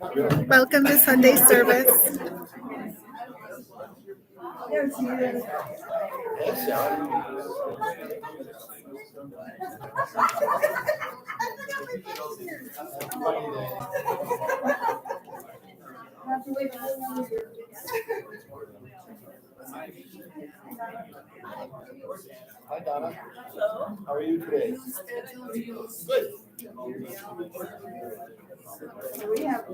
Welcome to Sunday service. Hi, Donna. How are you today? Good. We have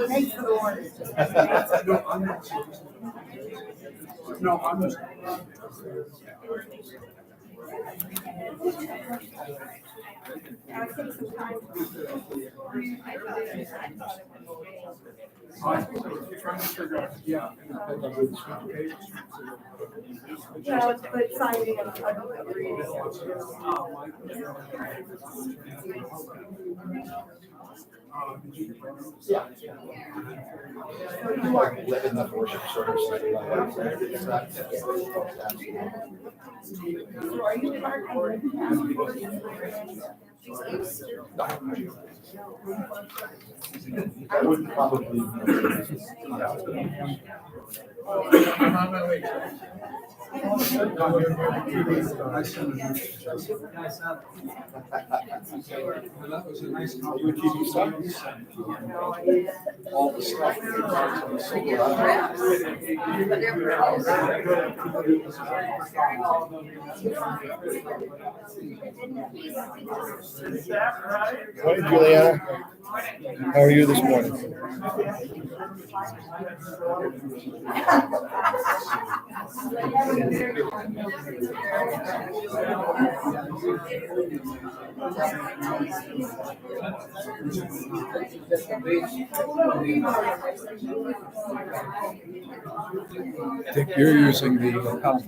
Thanks for the warning. No, I'm just. I'm trying to figure out, yeah. Yeah, but signing and I don't agree. Yeah. So you are. Live in the worship service. So are you part? I would probably. I'm on my way. I sent a message. That was a nice Are you a TV star? all the stuff. Morning, Juliana. How are you this morning? Dick, you're using the lapel.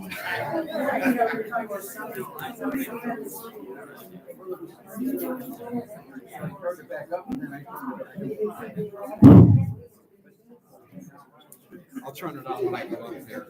I'll turn it on when I go up there.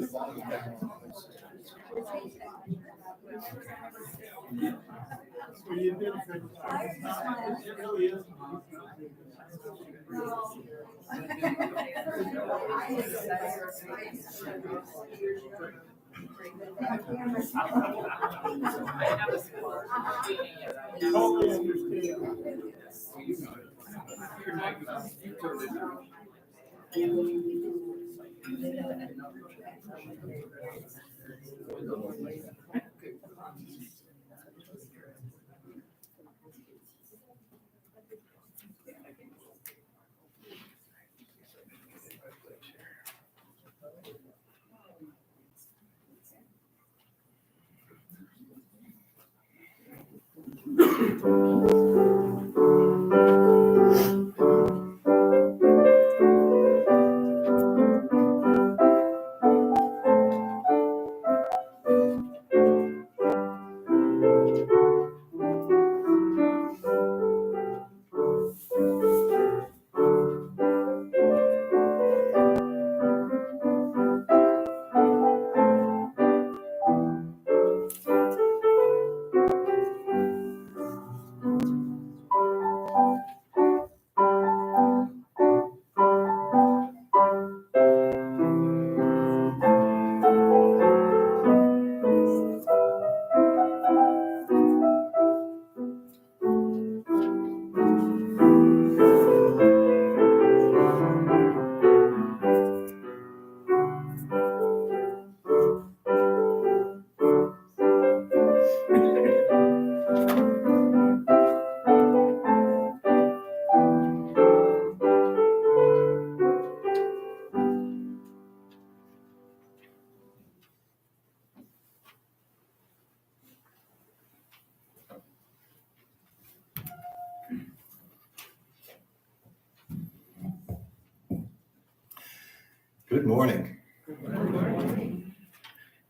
Good morning.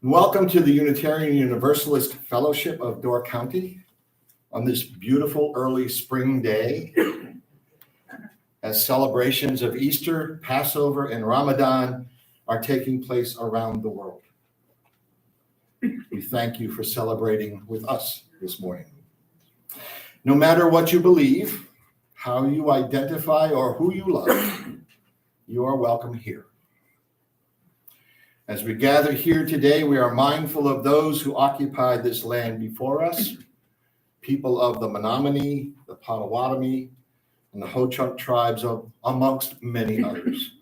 Welcome to the Unitarian Universalist Fellowship of Door County on this beautiful early spring day, as celebrations of Easter, Passover, and Ramadan are taking place around the world. We thank you for celebrating with us this morning. No matter what you believe, how you identify, or who you love, you are welcome here. As we gather here today, we are mindful of those who occupied this land before us, people of the Menominee, the Potawatomi, and the Ho-Chunk tribes, amongst many others.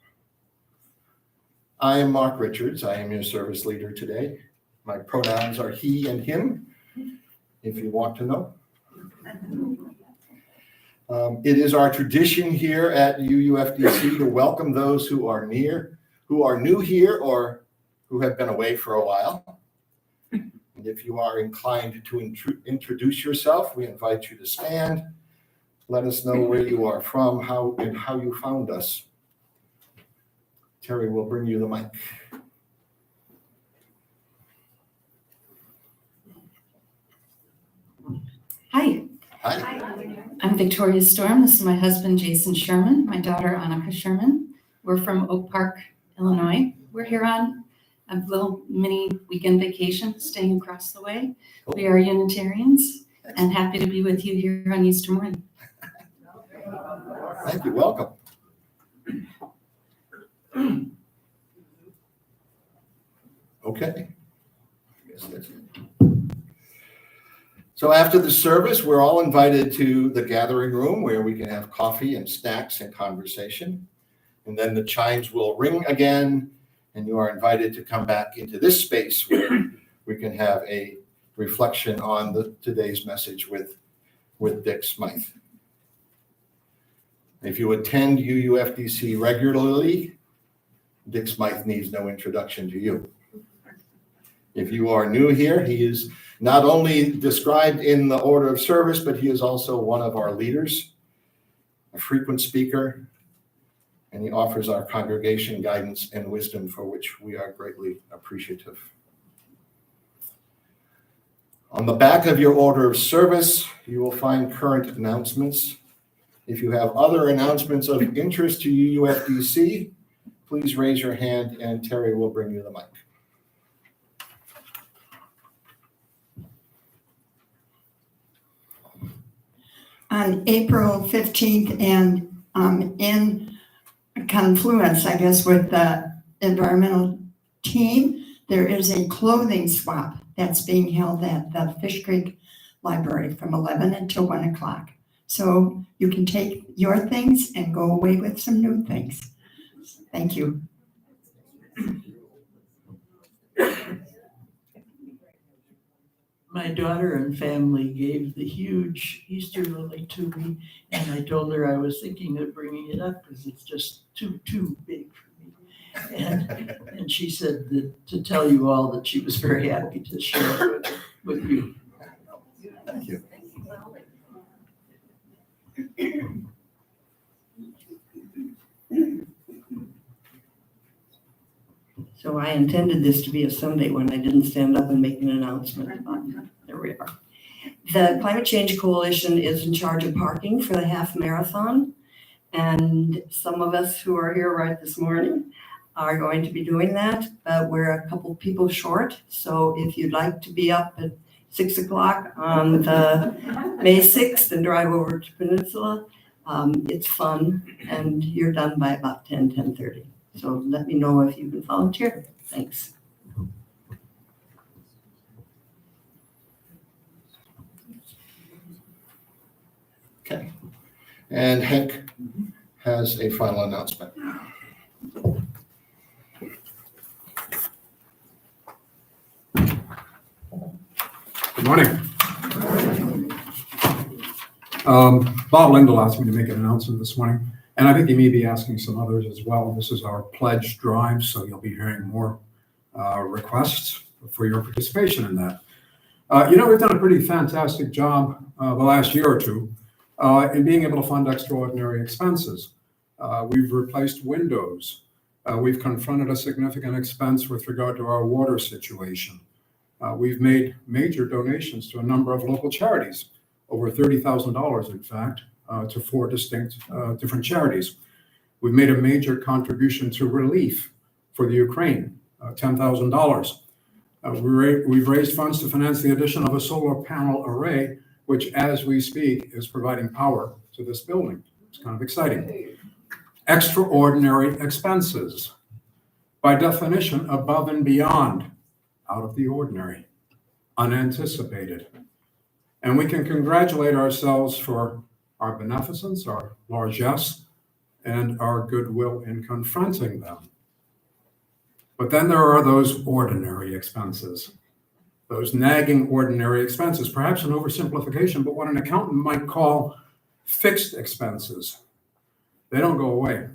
I am Mark Richards. I am your service leader today. My pronouns are he and him, if you want to know. It is our tradition here at UUFDC to welcome those who are new here, or who have been away for a while. And if you are inclined to introduce yourself, we invite you to stand. Let us know where you are from, how you found us. Terry will bring you the mic. Hi. Hi. I'm Victoria Storm. This is my husband, Jason Sherman, my daughter, Annika Sherman. We're from Oak Park, Illinois. We're here on a little mini weekend vacation, staying across the way. We are Unitarians and happy to be with you here on Easter morning. Thank you. Welcome. Okay. I guess that's it. So after the service, we're all invited to the gathering room where we can have coffee and snacks and conversation. And then the chimes will ring again, and you are invited to come back into this space where we can have a reflection on today's message with Dick Smythe. If you attend UUFDC regularly, Dick Smythe needs no introduction to you. If you are new here, he is not only described in the order of service, but he is also one of our leaders, a frequent speaker, and he offers our congregation guidance and wisdom, for which we are greatly appreciative. On the back of your order of service, you will find current announcements. If you have other announcements of interest to UUFDC, please raise your hand and Terry will bring you the mic. On April 15th and in confluence, I guess, with the environmental team, there is a clothing swap that's being held at the Fish Creek Library from 11 until 1 o'clock. So you can take your things and go away with some new things. Thank you. My daughter and family gave the huge Easter lily to me, and I told her I was thinking of bringing it up because it's just too big for me. And she said that to tell you all that she was very happy to share it with you. Thank you. So I intended this to be a Sunday one. I didn't stand up and make an announcement, but there we are. The Climate Change Coalition is in charge of parking for the half marathon. And some of us who are here right this morning are going to be doing that, but we're a couple people short. So if you'd like to be up at 6 o'clock on the May 6th and drive over to Peninsula, it's fun and you're done by about 10:30. So let me know if you can volunteer. Thanks. Okay. And Hank has a final announcement. Good morning. Bob Lindell asked me to make an announcement this morning, and I think he may be asking some others as well. This is our pledge drive, so you'll be hearing more requests for your participation in that. We've done a pretty fantastic job the last year or two in being able to fund extraordinary expenses. We've replaced windows. We've confronted a significant expense with regard to our water situation. We've made major donations to a number of local charities, over $30,000 in fact, to 4 distinct different charities. We've made a major contribution to relief for the Ukraine, $10,000. We've raised funds to finance the addition of a solar panel array, which as we speak is providing power to this building. It's kind of exciting. Extraordinary expenses. By definition, above and beyond, out of the ordinary, unanticipated. And we can congratulate ourselves for our beneficence, our largesse, and our goodwill in confronting them. But then there are those ordinary expenses, those nagging ordinary expenses, perhaps an oversimplification, but what an accountant might call fixed expenses. They don't go away.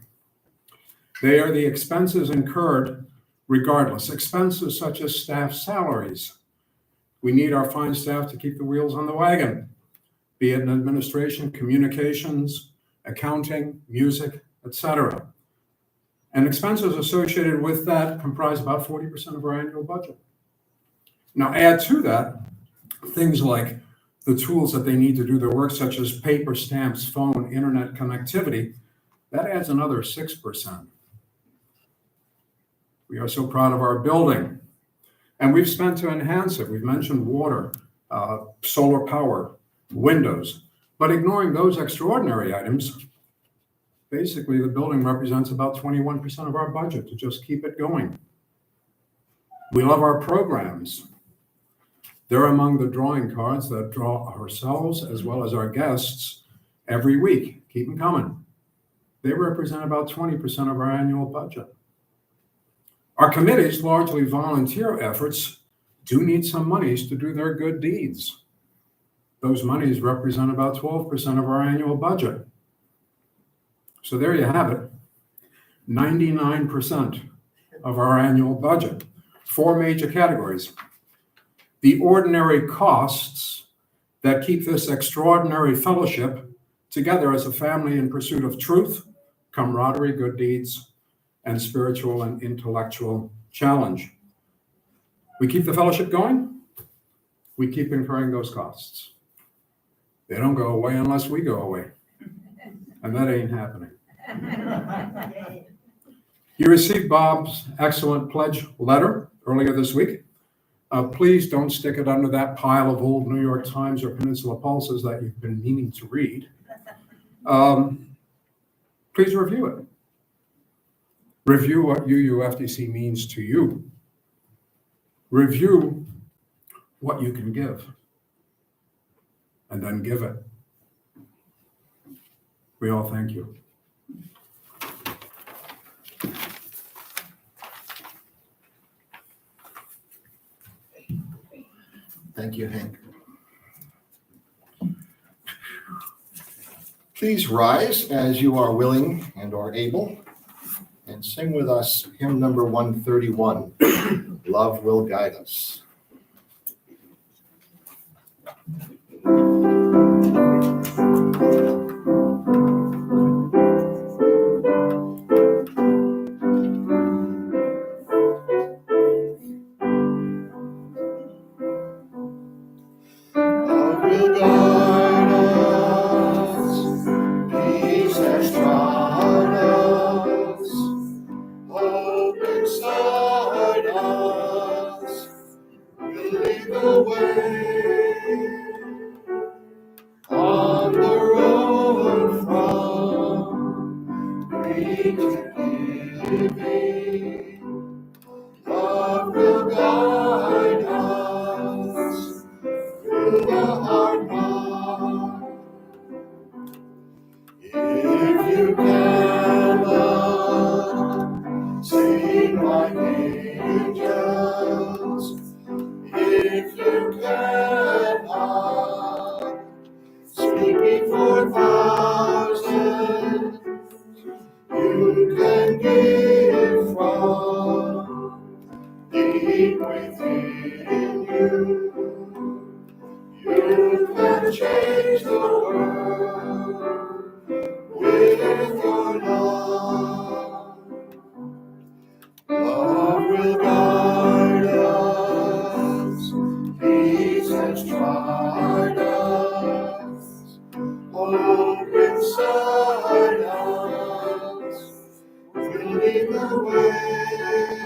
They are the expenses incurred regardless. Expenses such as staff salaries. We need our fine staff to keep the wheels on the wagon, be it in administration, communications, accounting, music, etc. And expenses associated with that comprise about 40% of our annual budget. Now add to that things like the tools that they need to do their work, such as paper, stamps, phone, internet connectivity. That adds another 6%. We are so proud of our building, and we've spent to enhance it. We've mentioned water, solar power, windows, but ignoring those extraordinary items, basically the building represents about 21% of our budget to just keep it going. We love our programs. They're among the drawing cards that draw ourselves as well as our guests every week. Keep them coming. They represent about 20% of our annual budget. Our committees, largely volunteer efforts, do need some monies to do their good deeds. Those monies represent about 12% of our annual budget. So there you have it, 99% of our annual budget. 4 major categories. The ordinary costs that keep this extraordinary fellowship together as a family in pursuit of truth, camaraderie, good deeds, and spiritual and intellectual challenge. We keep the fellowship going, we keep incurring those costs. They don't go away unless we go away. And that ain't happening. You received Bob's excellent pledge letter earlier this week. Please don't stick it under that pile of old New York Times or Peninsula Pulses that you've been meaning to read. Please review it. Review what UUFDC means to you. Review what you can give. And then give it. We all thank you. Thank you, Hank. Please rise as you are willing and are able and sing with us hymn number 131, Love Will Guide Us. Lead the way.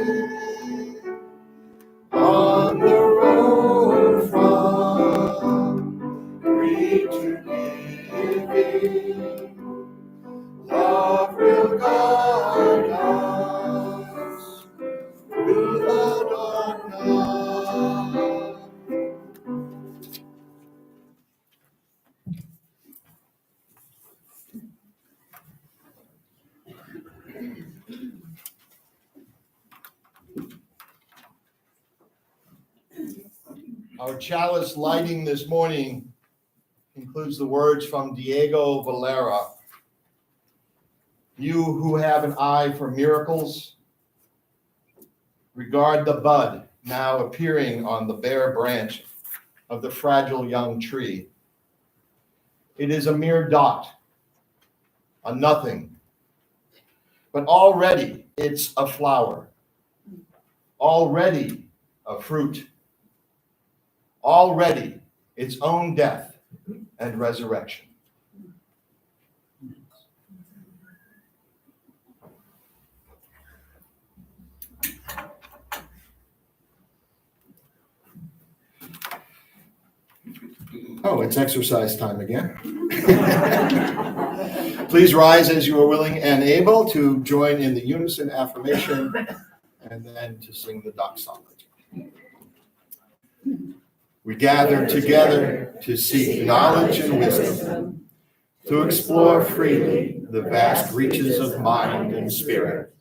Our chalice lighting this morning includes the words from Diego Valera. You who have an eye for miracles, regard the bud now appearing on the bare branch of the fragile young tree. It is a mere dot, a nothing, but already it's a flower, already a fruit, already its own death and resurrection. Oh, it's exercise time again. Please rise as you are willing and able to join in the unison affirmation and then to sing the doxology. We gather together to seek knowledge and wisdom, to explore freely the vast reaches of mind and spirit,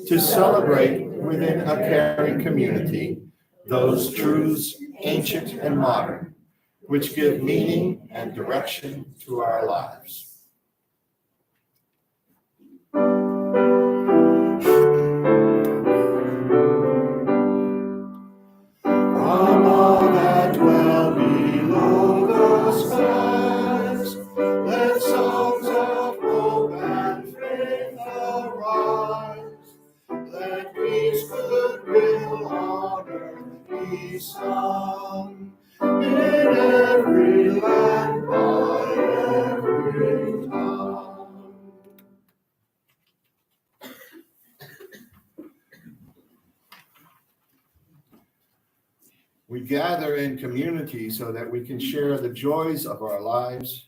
to celebrate within a caring community those truths, ancient and modern, which give meaning and direction to our lives. From all that dwell below the skies, let songs of hope and faith arise. Let peace, goodwill, honor be sung in every land, by every tongue. We gather in community so that we can share the joys of our lives.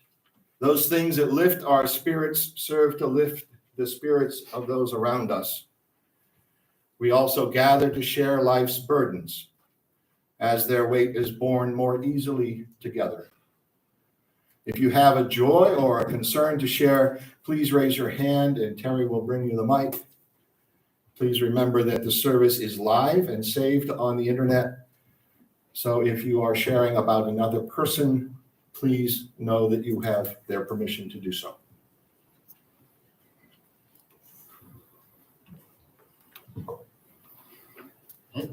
Those things that lift our spirits serve to lift the spirits of those around us. We also gather to share life's burdens, as their weight is borne more easily together. If you have a joy or a concern to share, please raise your hand and Terry will bring you the mic. Please remember that the service is live and saved on the internet. So if you are sharing about another person, please know that you have their permission to do so.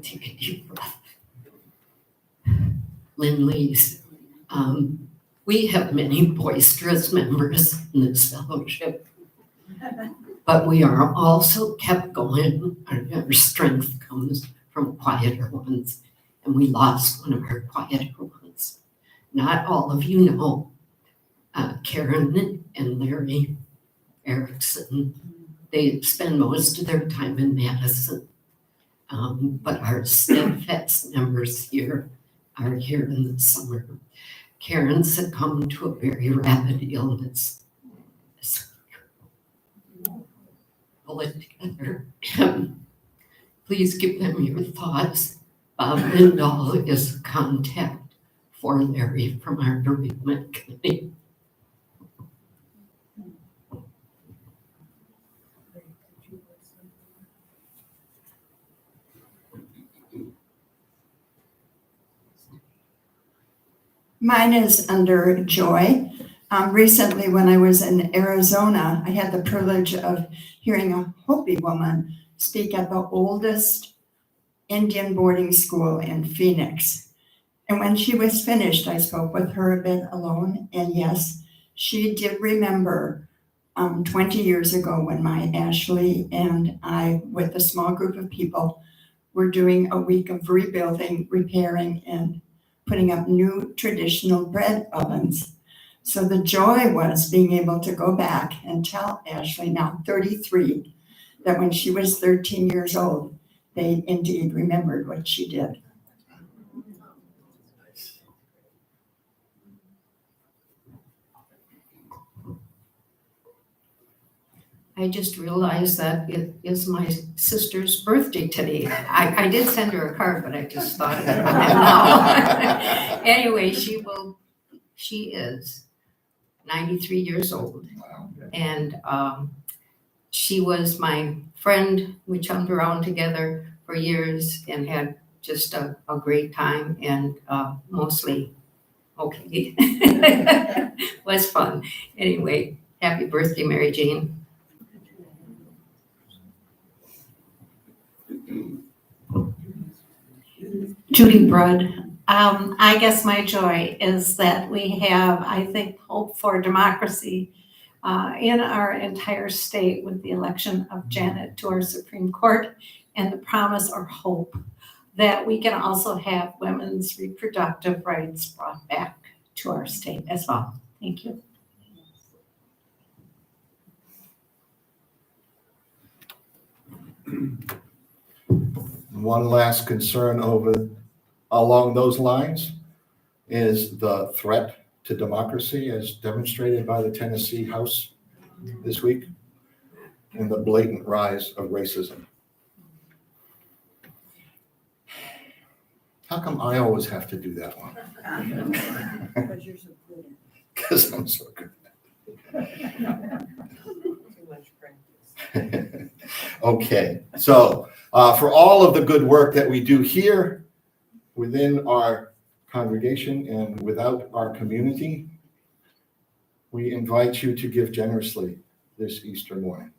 Take a deep breath. Lynn Lees. We have many boisterous members in this fellowship, but we are also kept going. Our strength comes from quieter ones, and we lost one of our quieter ones. Not all of you know Karen and Larry Erickson. They spend most of their time in Madison, but our steadfast members here are here in the summer. Karen succumbed to a very rapid illness. Pull it together. Please give them your thoughts. Bob Lindahl is a contact for Larry from our bereavement committee. Mine is under joy. Recently, when I was in Arizona, I had the privilege of hearing a Hopi woman speak at the oldest Indian boarding school in Phoenix. And when she was finished, I spoke with her a bit alone. And yes, she did remember 20 years ago when my Ashley and I, with a small group of people, were doing a week of rebuilding, repairing, and putting up new traditional bread ovens. So the joy was being able to go back and tell Ashley, now 33, that when she was 13 years old, they indeed remembered what she did. I just realized that it is my sister's birthday today. I did send her a card, but I just thought of it now. Anyway, she is 93 years old. And she was my friend. We chummed around together for years and had just a great time and mostly okay. Was fun. Anyway, happy birthday, Mary Jane. Judy Brudd. I guess my joy is that we have, I think, hope for democracy in our entire state with the election of Janet to our Supreme Court and the promise or hope that we can also have women's reproductive rights brought back to our state as well. Thank you. One last concern along those lines is the threat to democracy as demonstrated by the Tennessee House this week and the blatant rise of racism. How come I always have to do that one? Because you're so good. Because I'm so good. Too much practice. Okay, so for all of the good work that we do here within our congregation and without our community, we invite you to give generously this Easter morning.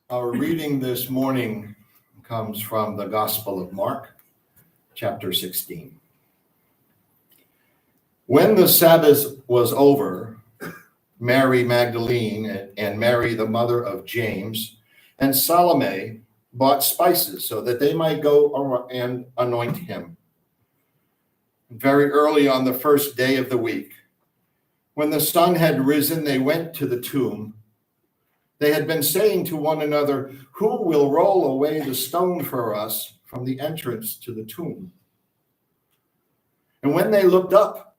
Our reading this morning comes from the Gospel of Mark, chapter 16. When the Sabbath was over, Mary Magdalene and Mary, the mother of James, and Salome bought spices so that they might go and anoint him. Very early on the first day of the week, when the sun had risen, they went to the tomb. They had been saying to one another, "Who will roll away the stone for us from the entrance to the tomb?" And when they looked up,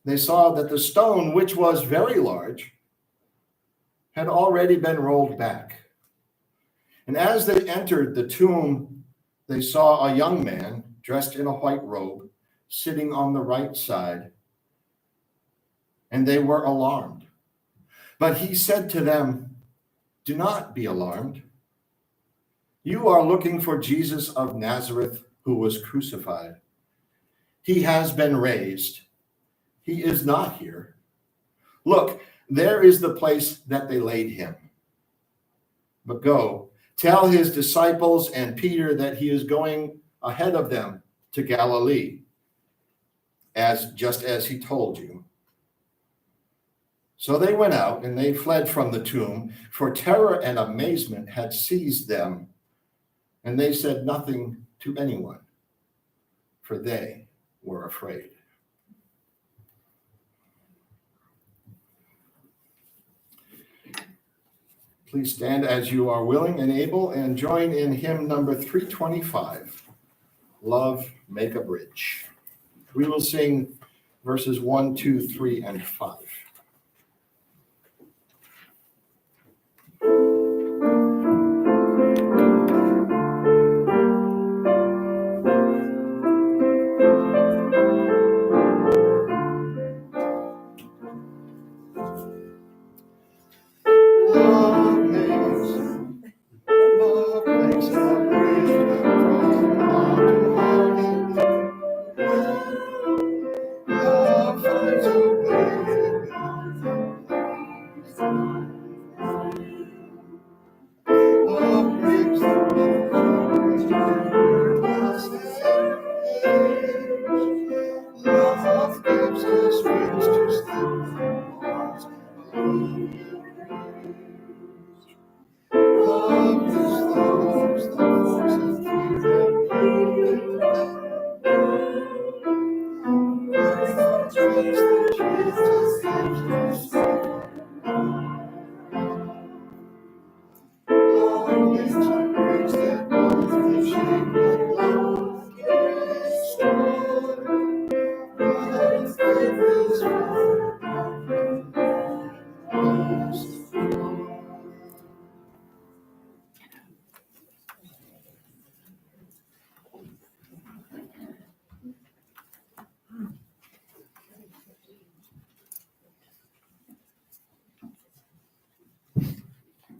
they saw that the stone, which was very large, had already been rolled back. And as they entered the tomb, they saw a young man dressed in a white robe sitting on the right side, and they were alarmed. But he said to them, "Do not be alarmed. You are looking for Jesus of Nazareth, who was crucified. He has been raised. He is not here. Look, there is the place that they laid him. But go, tell his disciples and Peter that he is going ahead of them to Galilee, just as he told you." So they went out and they fled from the tomb, for terror and amazement had seized them. And they said nothing to anyone, for they were afraid. Please stand as you are willing and able and join in hymn number 325, Love Make a Bridge. We will sing verses 1, 2, 3, and 5.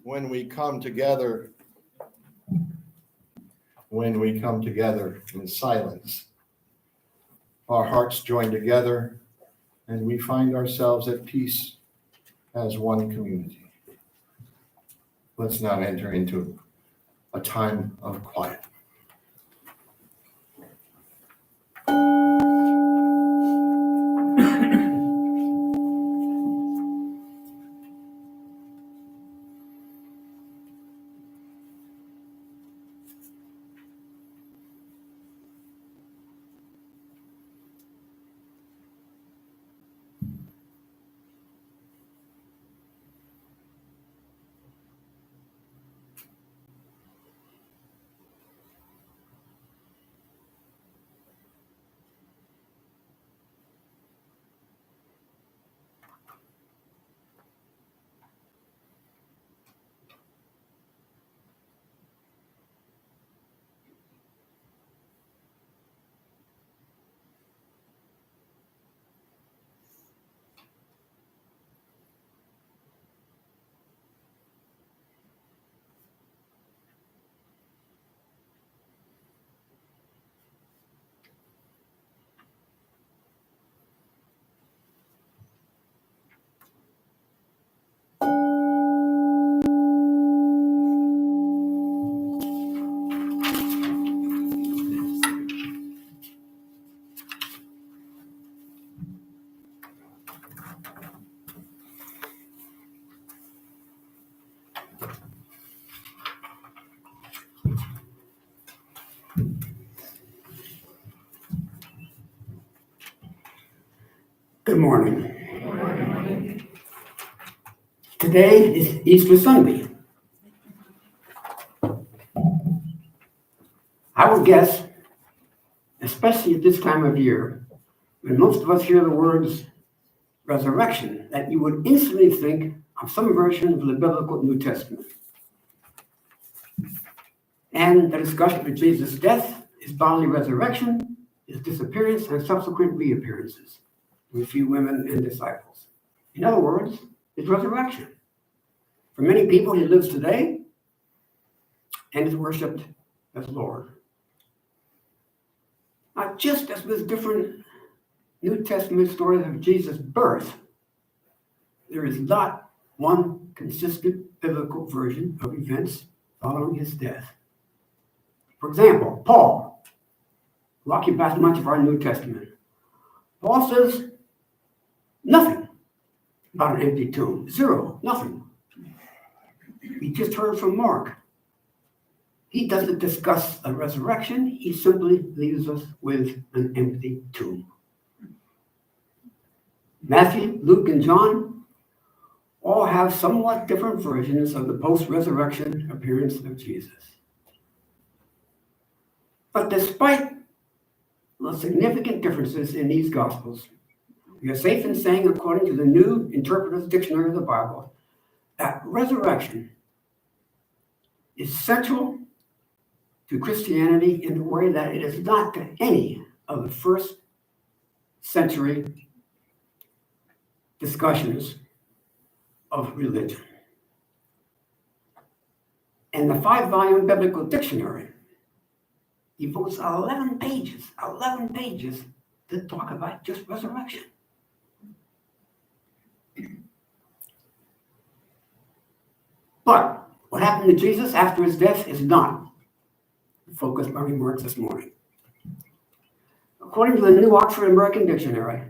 When we come together in silence, our hearts join together and we find ourselves at peace as one community. Let's now enter into a time of quiet. Good morning. Today is Easter Sunday. I would guess, especially at this time of year, when most of us hear the words resurrection, that you would instantly think of some version of the biblical New Testament. and the discussion of Jesus' death, his bodily resurrection, his disappearance, and subsequent reappearances with few women and disciples. In other words, his resurrection. For many people, he lives today and is worshipped as Lord. Now, just as with different New Testament stories of Jesus' birth, there is not one consistent biblical version of events following his death. For example, Paul, who occupies much of our New Testament, Paul says nothing about an empty tomb. Zero, nothing. We just heard from Mark. He doesn't discuss a resurrection. He simply leaves us with an empty tomb. Matthew, Luke, and John all have somewhat different versions of the post-resurrection appearance of Jesus. But despite the significant differences in these Gospels, we are safe in saying, according to the New Interpreter's Dictionary of the Bible, that resurrection is central to Christianity in the way that it is not to any of the first century discussions of religion. And the 5-volume biblical dictionary devotes 11 pages to talk about just resurrection. But what happened to Jesus after his death is not the focus of my remarks this morning. According to the New Oxford American Dictionary,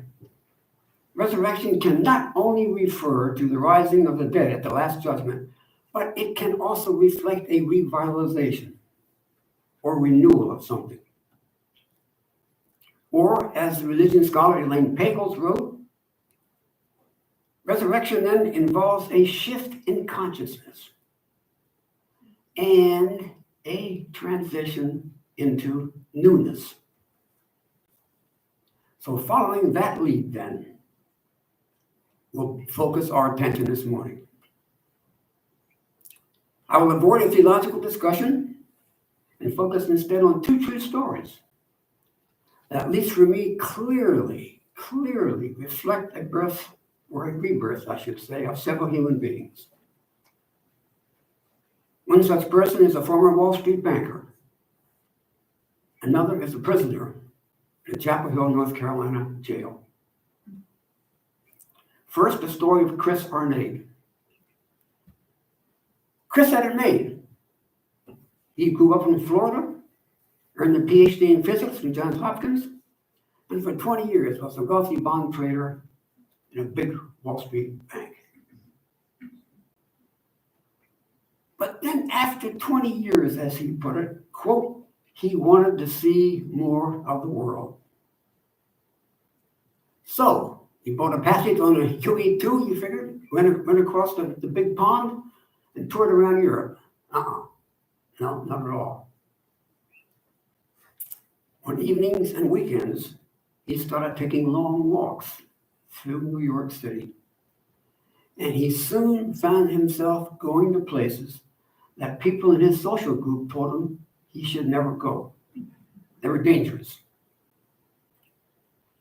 resurrection can not only refer to the rising of the dead at the Last Judgment, but it can also reflect a revitalization or renewal of something. Or, as the religion scholar Elaine Pagels wrote, resurrection then involves a shift in consciousness and a transition into newness. So following that lead then, we'll focus our attention this morning. I will avoid a theological discussion and focus instead on two true stories that, at least for me, clearly reflect a birth, or a rebirth, I should say, of several human beings. One such person is a former Wall Street banker. Another is a prisoner in the Chapel Hill, North Carolina jail. First, the story of Chris Arnade. Chris had it made. He grew up in Florida, earned a PhD in physics from Johns Hopkins, and for 20 years was a wealthy bond trader in a big Wall Street bank. But then after 20 years, as he put it, quote, he wanted to see more of the world. So he bought a passage on a QE2, you figured, went across the big pond and toured around Europe. No, not at all. On evenings and weekends, he started taking long walks through New York City. And he soon found himself going to places that people in his social group told him he should never go. They were dangerous.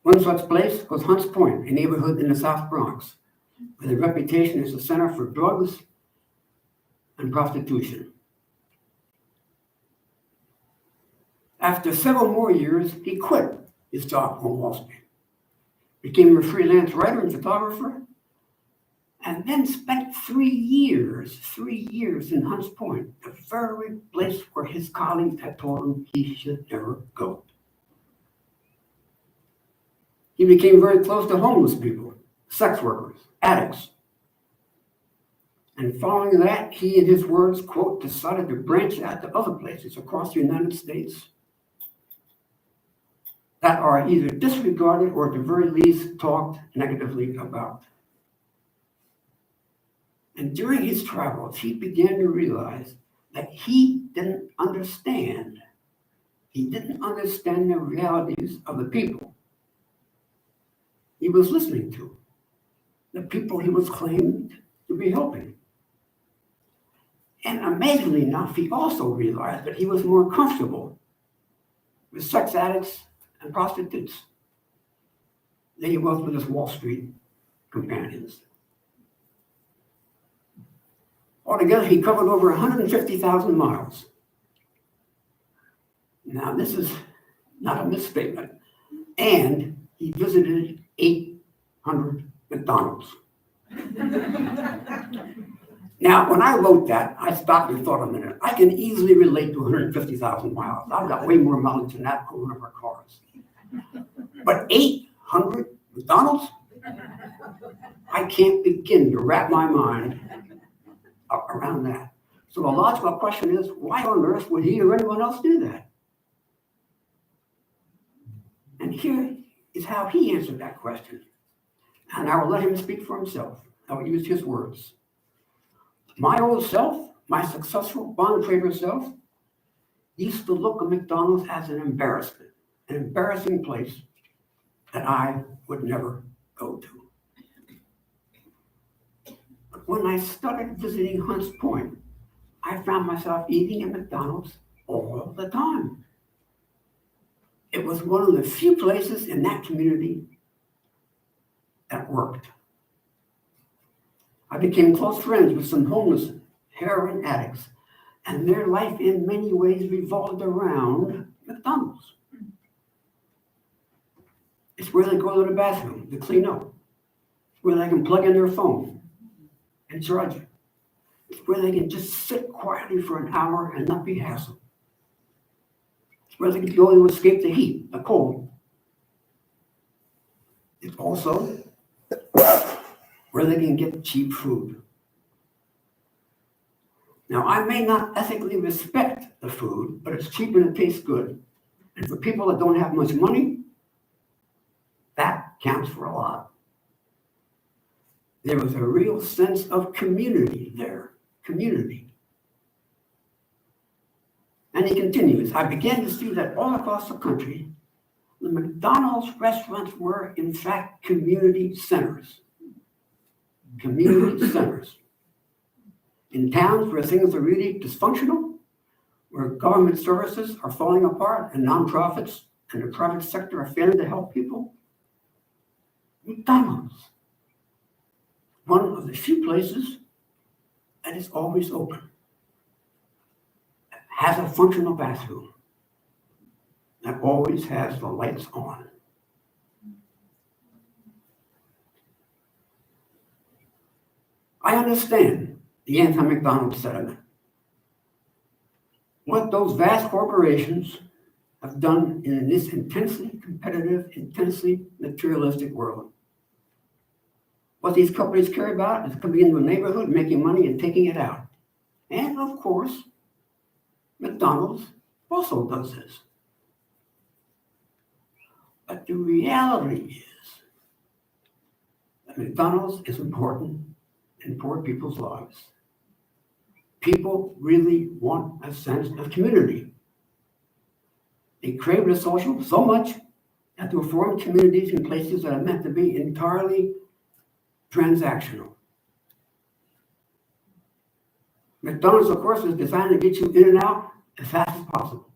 One such place was Hunts Point, a neighborhood in the South Bronx, with a reputation as a center for drugs and prostitution. After several more years, he quit his job on Wall Street, became a freelance writer and photographer, and then spent 3 years in Hunts Point, the very place where his colleagues had told him he should never go. He became very close to homeless people, sex workers, addicts. And following that, he, in his words, quote, decided to branch out to other places across the United States that are either disregarded or at the very least talked negatively about. And during his travels, he began to realize that he didn't understand the realities of the people he was listening to, the people he was claimed to be helping. And amazingly enough, he also realized that he was more comfortable with sex addicts and prostitutes than he was with his Wall Street companions. Altogether, he covered over 150,000 miles. Now, this is not a misstatement. And he visited 800 McDonald's. Now, when I wrote that, I stopped and thought a minute. I can easily relate to 150,000 miles. I've got way more mileage than that for one of our cars. But 800 McDonald's? I can't begin to wrap my mind around that. So the logical question is, why on earth would he or anyone else do that? And here is how he answered that question. And I will let him speak for himself. I will use his words. My old self, my successful bond trader self, used to look at McDonald's as an embarrassing place that I would never go to. But when I started visiting Hunts Point, I found myself eating at McDonald's all the time. It was one of the few places in that community that worked. I became close friends with some homeless heroin addicts, and their life in many ways revolved around McDonald's. It's where they go to the bathroom to clean up. It's where they can plug in their phone and charge it. It's where they can just sit quietly for an hour and not be hassled. It's where they can go to escape the heat, the cold. It's also where they can get cheap food. Now, I may not ethically respect the food, but it's cheap and it tastes good. And for people that don't have much money, that counts for a lot. There was a real sense of community there, community. And he continues, I began to see that all across the country, the McDonald's restaurants were, in fact, community centers. Community centers. In towns where things are really dysfunctional, where government services are falling apart and nonprofits and the private sector are failing to help people, McDonald's, one of the few places that is always open, has a functional bathroom, that always has the lights on. I understand the anti-McDonald's sentiment. What those vast corporations have done in this intensely competitive, intensely materialistic world. What these companies care about is coming into a neighborhood, making money and taking it out. And of course, McDonald's also does this. But the reality is that McDonald's is important in poor people's lives. People really want a sense of community. They crave the social so much that they'll form communities in places that are meant to be entirely transactional. McDonald's, of course, is designed to get you in and out as fast as possible.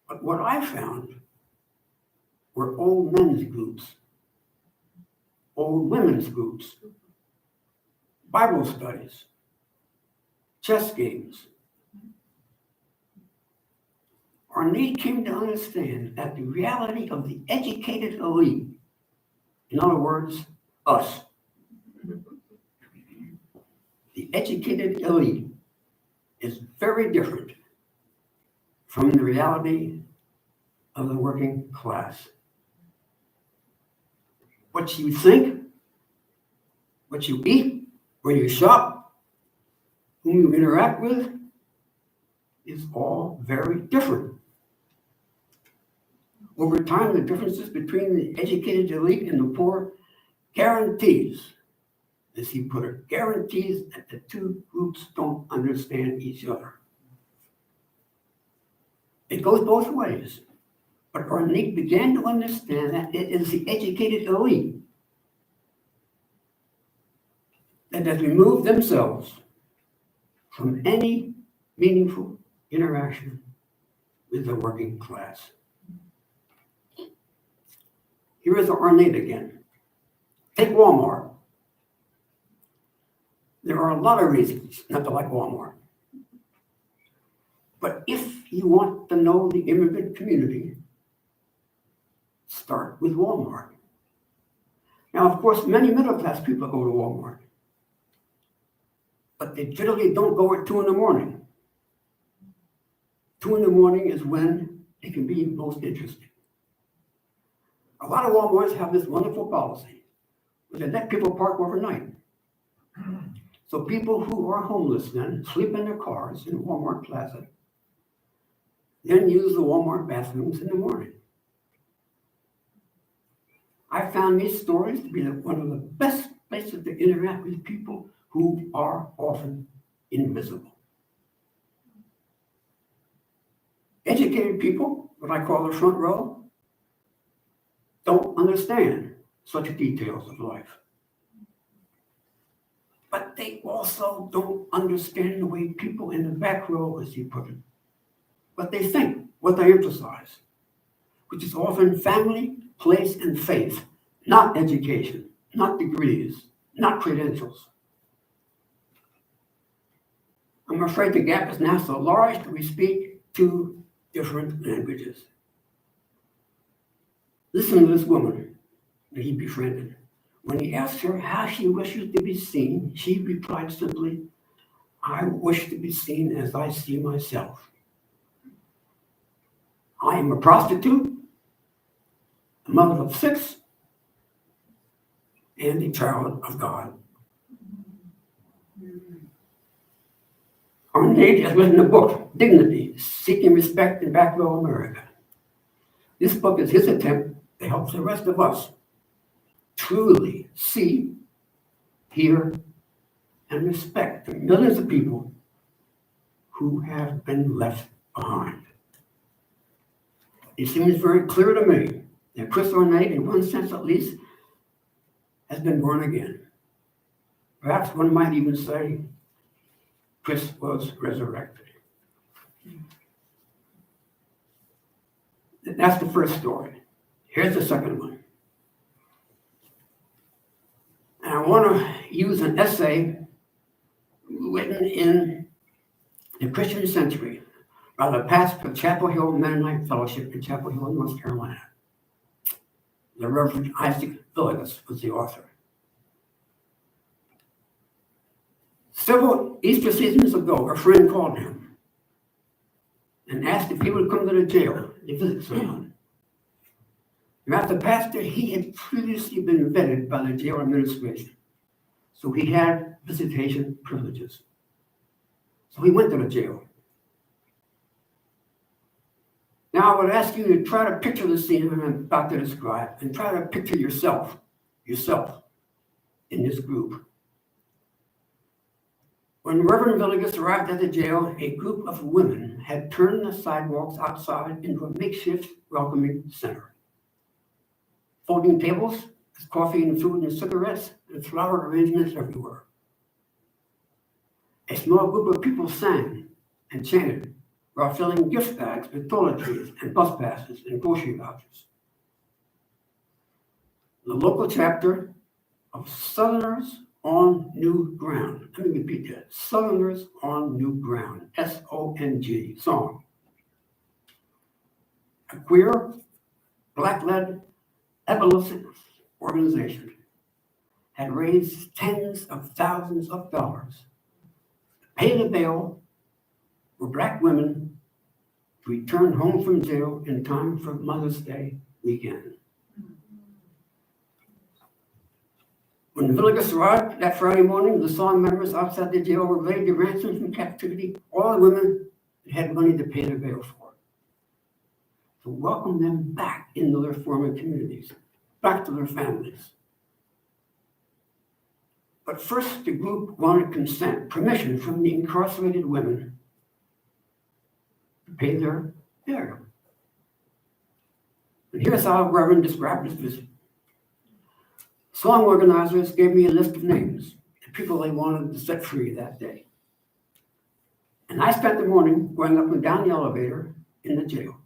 But what I found were old men's groups, old women's groups, Bible studies, chess games. Arnade came to understand that the reality of the educated elite, in other words, us, the educated elite is very different from the reality of the working class. What you think, what you eat, where you shop, whom you interact with, is all very different. Over time, the differences between the educated elite and the poor guarantees, as he put it, guarantees that the two groups don't understand each other. It goes both ways. But Arnade began to understand that it is the educated elite that has removed themselves from any meaningful interaction with the working class. Here is ornate again. Take Walmart. There are a lot of reasons not to like Walmart. But if you want to know the immigrant community, start with Walmart. Now, of course, many middle-class people go to Walmart, but they generally don't go at 2 in the morning. 2 in the morning is when it can be most interesting. A lot of Walmarts have this wonderful policy where they let people park overnight. So people who are homeless then sleep in their cars in Walmart Plaza, then use the Walmart bathrooms in the morning. I found these stories to be one of the best places to interact with people who are often invisible. Educated people, what I call the front row, don't understand such details of life. But they also don't understand the way people in the back row, as you put it, what they think, what they emphasize, which is often family, place, and faith, not education, not degrees, not credentials. I'm afraid the gap is now so large that we speak 2 different languages. Listen to this woman that he befriended. When he asked her how she wishes to be seen, she replied simply, "I wish to be seen as I see myself. I am a prostitute, a mother of 6, and a child of God." Ornate has written a book, Dignity, Seeking Respect in Back Row America. This book is his attempt to help the rest of us truly see, hear, and respect the millions of people who have been left behind. It seems very clear to me that Chris Ornate, in one sense at least, has been born again. Perhaps one might even say Chris was resurrected. That's the first story. Here's the second one. And I want to use an essay written in the Christian Century by the pastor of Chapel Hill Mennonite Fellowship in Chapel Hill, North Carolina. The Reverend Isaac Villegas was the author. Several Easter seasons ago, a friend called him and asked if he would come to the jail to visit someone. And as the pastor, he had previously been vetted by the jail administration, so he had visitation privileges. So he went to the jail. Now I would ask you to try to picture the scene I'm about to describe and try to picture yourself in this group. When Reverend Villegas arrived at the jail, a group of women had turned the sidewalks outside into a makeshift welcoming center. Folding tables with coffee and food and cigarettes and flower arrangements everywhere. A small group of people sang and chanted while filling gift bags with toiletries and bus passes and grocery vouchers. The local chapter of Southerners on New Ground. Let me repeat that. Southerners on New Ground. SONG song. A queer, black-led abolitionist organization had raised tens of thousands of dollars to pay the bail for black women to return home from jail in time for Mother's Day weekend. When Villegas arrived that Friday morning, the song members outside the jail were ready to ransom from captivity all the women that had money to pay their bail for, to welcome them back into their former communities, back to their families. But first, the group wanted consent, permission from the incarcerated women to pay their bail. And here's how Reverend described his visit. Song organizers gave me a list of names, the people they wanted to set free that day. And I spent the morning going up and down the elevator in the jail,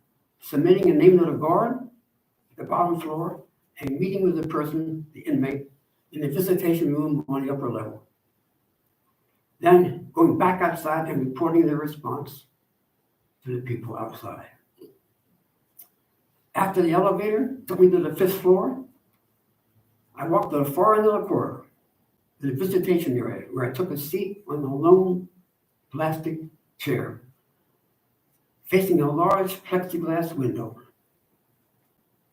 submitting a name to the guard at the bottom floor and meeting with the person, the inmate, in the visitation room on the upper level. Then going back outside and reporting the response to the people outside. After the elevator took me to the 5th floor, I walked to the far end of the corridor, to the visitation area, where I took a seat on a lone plastic chair, facing a large plexiglass window.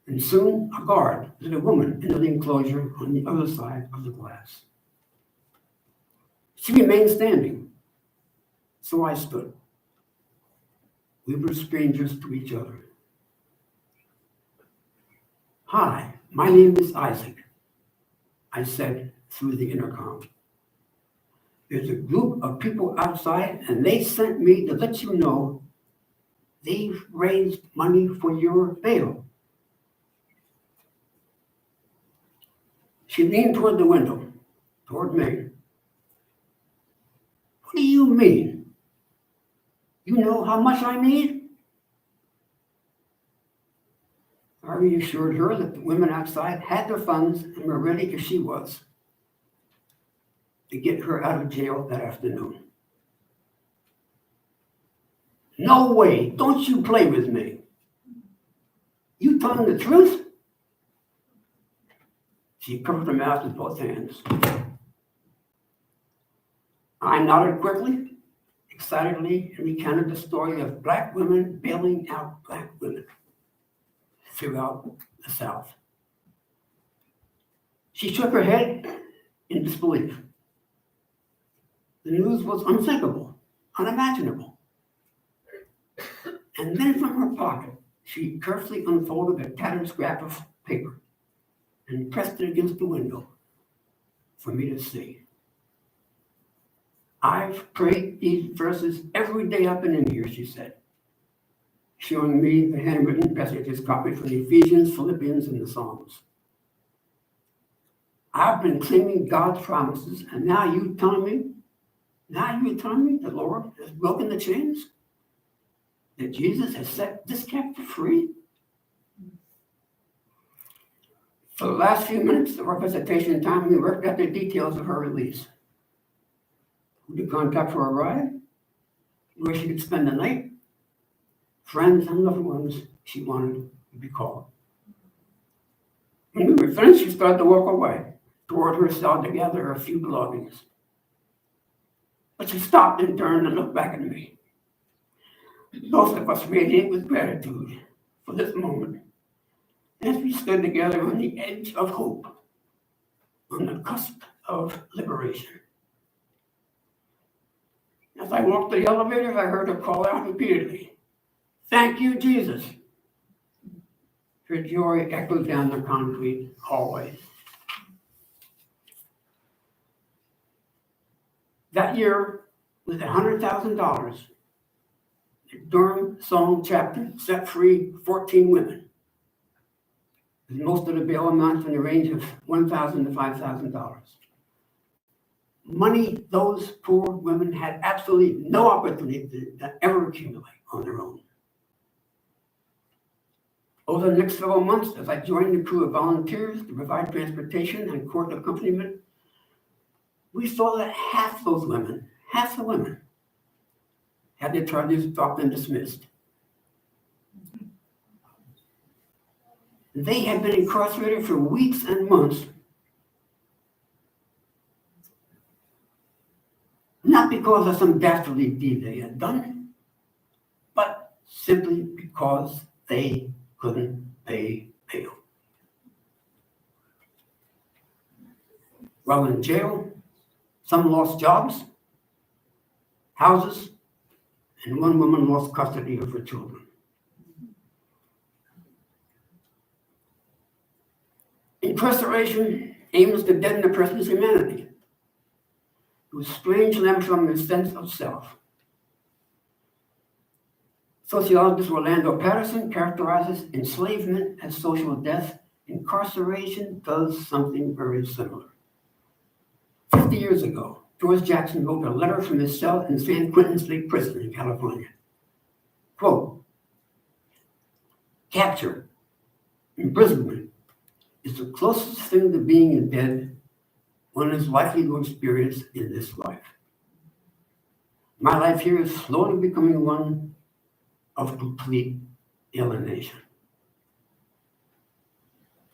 And soon a guard led a woman into the enclosure on the other side of the glass. She remained standing, so I stood. We were strangers to each other. "Hi, my name is Isaac," I said through the intercom. "There's a group of people outside and they sent me to let you know they've raised money for your bail." She leaned toward the window, toward me. "What do you mean? You know how much I need?" I reassured her that the women outside had their funds and were ready as she was to get her out of jail that afternoon. "No way, don't you play with me. You telling the truth?" She covered her mouth with both hands. I nodded quickly, excitedly, and recounted the story of black women bailing out black women throughout the South. She shook her head in disbelief. The news was unthinkable, unimaginable. And then from her pocket, she carefully unfolded a tattered scrap of paper and pressed it against the window for me to see. "I've prayed these verses every day I've been in here," she said, showing me the handwritten passages copied from Ephesians, Philippians, and the Psalms. "I've been claiming God's promises, and now you're telling me the Lord has broken the chains? That Jesus has set this captive free?" For the last few minutes of our visitation time, we worked out the details of her release. Who to contact for a ride, where she could spend the night, friends and loved ones she wanted to be called. When we were finished, she started to walk away toward her cell to gather her few belongings. But she stopped and turned and looked back at me. Both of us radiant with gratitude for this moment, as we stood together on the edge of hope, on the cusp of liberation. As I walked to the elevator, I heard her call out repeatedly, "Thank you, Jesus." Her joy echoed down the concrete hallway. That year, with $100,000, the Durham Song chapter set free 14 women, with most of the bail amounts in the range of $1,000 to $5,000. Money those poor women had absolutely no opportunity to ever accumulate on their own. Over the next several months, as I joined the crew of volunteers to provide transportation and court accompaniment, we saw that half the women, had their charges dropped and dismissed. They had been incarcerated for weeks and months, not because of some dastardly deed they had done, but simply because they couldn't pay bail. While in jail, some lost jobs, houses, and one woman lost custody of her children. Incarceration aims to deaden a person's humanity, to estrange them from their sense of self. Sociologist Orlando Patterson characterizes enslavement as social death. Incarceration does something very similar. 50 years ago, George Jackson wrote a letter from his cell in San Quentin State Prison in California. Quote, capture, imprisonment is the closest thing to being in bed one is likely to experience in this life. My life here is slowly becoming one of complete alienation.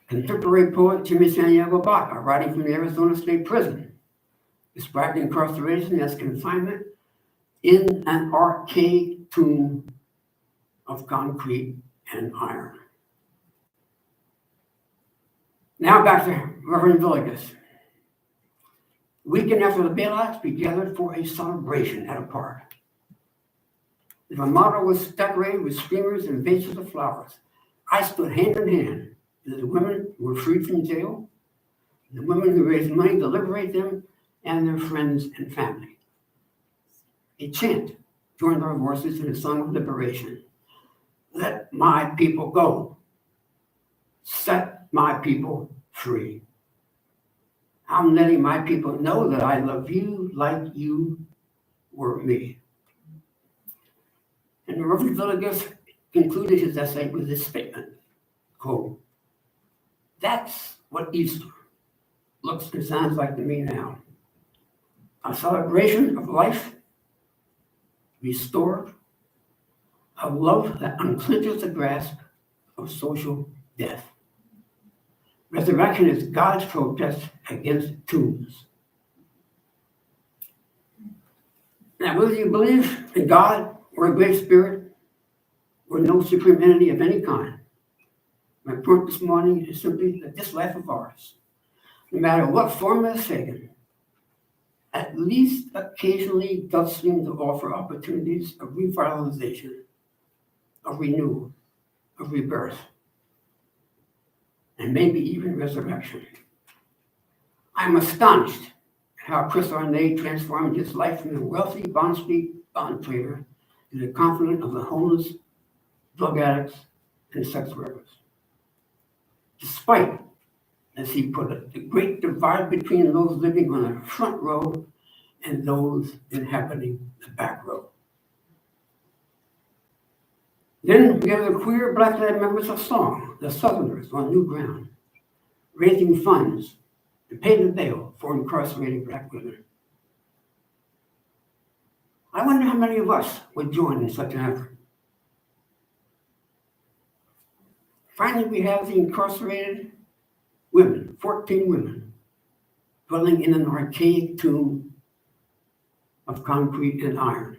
Contemporary poet Jimmy Santiago Baca, writing from the Arizona State Prison, described incarceration as confinement in an archaic tomb of concrete and iron. Now back to Reverend Villegas. Weekend after the bailouts, we gathered for a celebration at a park. The Ramada was decorated with streamers and vases of flowers. I stood hand in hand with the women who were freed from jail, the women who raised money to liberate them, and their friends and family. A chant joined our voices in a song of liberation. Let my people go. Set my people free. I'm letting my people know that I love you like you were me. And Reverend Villegas concluded his essay with this statement, quote, that's what Easter looks and sounds like to me now. A celebration of life restored, a love that unclenches the grasp of social death. Resurrection is God's protest against tombs. Now, whether you believe in God or a great spirit or no supreme entity of any kind, my point this morning is simply that this life of ours, no matter what form it is taken, at least occasionally does seem to offer opportunities of revitalization, of renewal, of rebirth, and maybe even resurrection. I'm astonished at how Chris Arnay transformed his life from a wealthy Bond Street bond trader to the confidant of the homeless, drug addicts, and sex workers. Despite, as he put it, the great divide between those living on the front row and those inhabiting the back row. Then we have the queer Black led members of song, the Southerners on new ground, raising funds to pay the bail for incarcerated Black women. I wonder how many of us would join in such an effort. Finally, we have the incarcerated women, 14 women, dwelling in an archaic tomb of concrete and iron.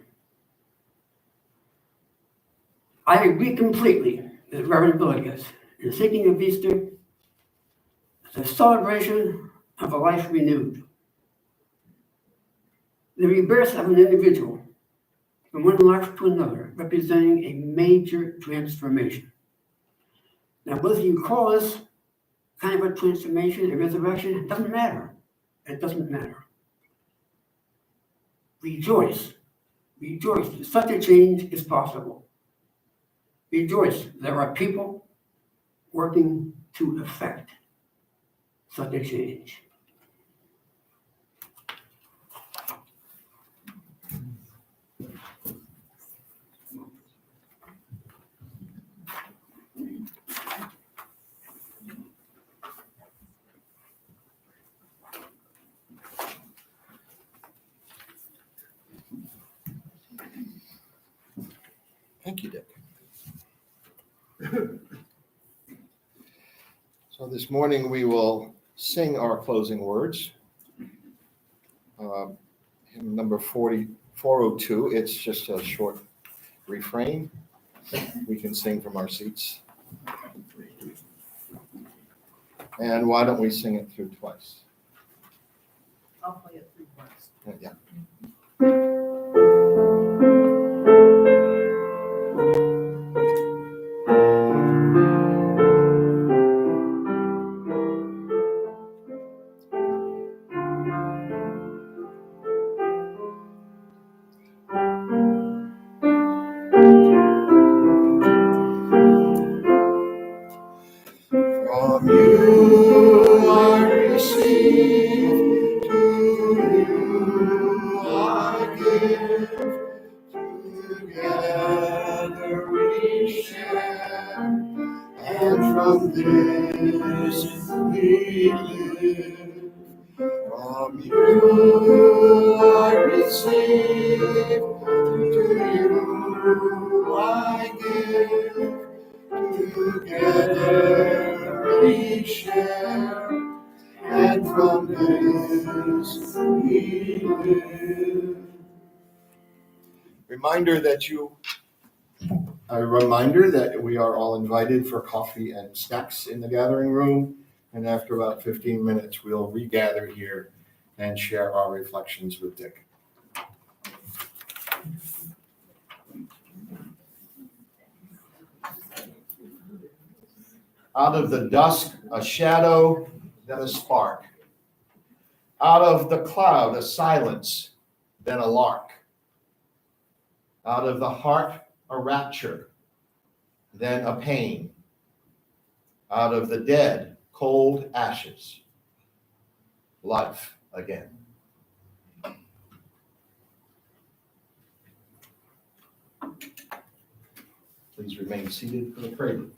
I agree completely with Reverend Villegas in thinking of Easter as a celebration of a life renewed. The rebirth of an individual from one life to another, representing a major transformation. Now, whether you call this kind of a transformation, a resurrection, it doesn't matter. It doesn't matter. Rejoice. Rejoice that such a change is possible. Rejoice, there are people working to effect such a change. Thank you, Dick. So this morning we will sing our closing words. Hymn number 402, it's just a short refrain. We can sing from our seats. And why don't we sing it through twice? I'll play it through once. Yeah. From you I receive, to you and from this we live. From you I receive, to you I give. Together we share, and from this we live. A reminder that we are all invited for coffee and snacks in the gathering room. And after about 15 minutes, we'll regather here and share our reflections with Dick. Out of the dusk, a shadow, then a spark. Out of the cloud, a silence, then a lark. Out of the heart, a rapture, then a pain. Out of the dead, cold ashes, life again. Please remain seated for the prelude.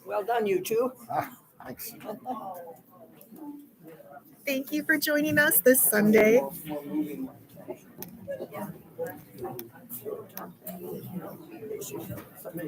Well done, you two. Thanks. Thank you for joining us this Sunday.